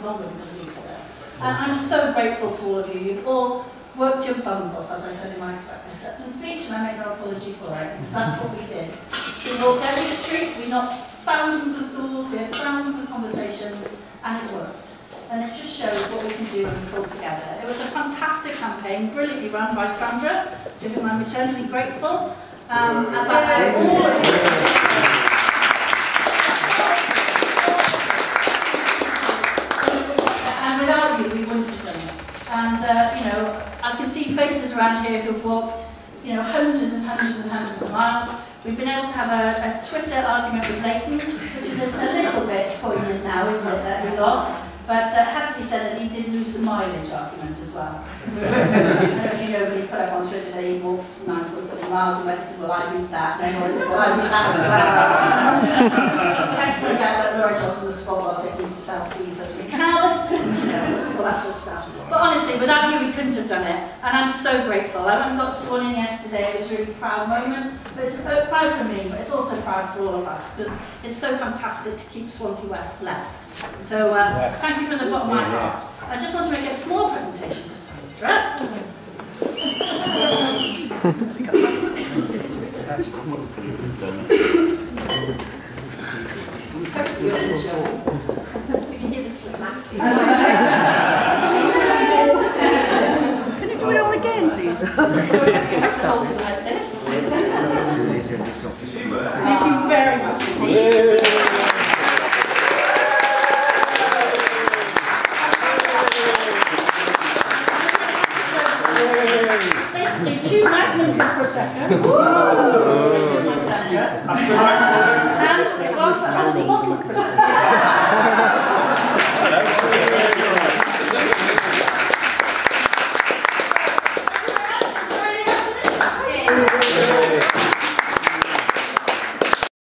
longer because of Easter. And I'm so grateful to all of you. You've all worked your bums off, as I said in my acceptance speech, and I make no apology for it, because that's what we did. We walked every street, we knocked thousands of doors, we had thousands of conversations, and it worked. And it just shows what we can do when we pull together. It was a fantastic campaign, brilliantly run by Sandra, to whom I'm eternally grateful. And without you, we wouldn't have done it. And, you know, I can see faces around here who've walked, you know, hundreds and hundreds and hundreds of miles. We've been able to have a Twitter argument with Leighton, which is a little bit poignant now, isn't it, that he lost. But it had to be said that he did lose the mileage argument as well. So, I don't know if you know, but he put up on Twitter that he walked 9.7 miles and went and said, well, I beat that. And then he said, well, I beat that as well. We had to point out that Laura Johnson was spot taking selfies as we count, you know, all that sort of stuff. But honestly, without you, we couldn't have done it. And I'm so grateful. I went and got sworn in yesterday. It was a really proud moment. But it's proud for me, but it's also proud for all of us, because it's so fantastic to keep Swansea West left. So thank you from the bottom of my heart. I just want to make a small presentation to Sandra. Hopefully you're enjoying. You can hear the clap. Can you do it all again, please? So you have to hold it like this. Thank you very much indeed. Two magnums of Prosecco, and a glass of anti-bottle of Prosecco.